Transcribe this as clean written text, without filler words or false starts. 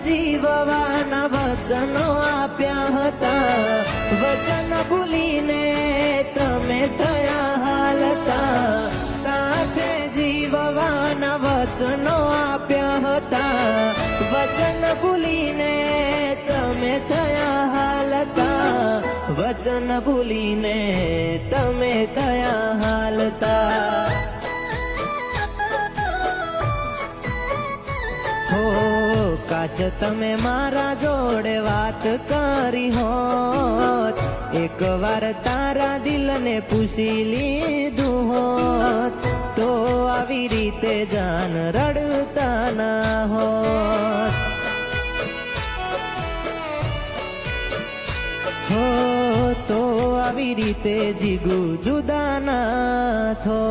જીવવાના વચનો આપ્યા હતા, વચન ભૂલીને તમે થયા હાલતા. સાથે જીવવાના વચનો આપ્યા હતા, વચન ભૂલીને તમે થયા હાલતા, વચન ભૂલીને તમે થયા હાલતા. હો કાશ તમે મારા જોડે વાત કરી હોત, એક વાર તારા દિલને પૂછી લીધું હોત, તો આવી રીતે જાન રડતા ના હોત. હો તો આવી રીતે જીગુ જુદા ના થો.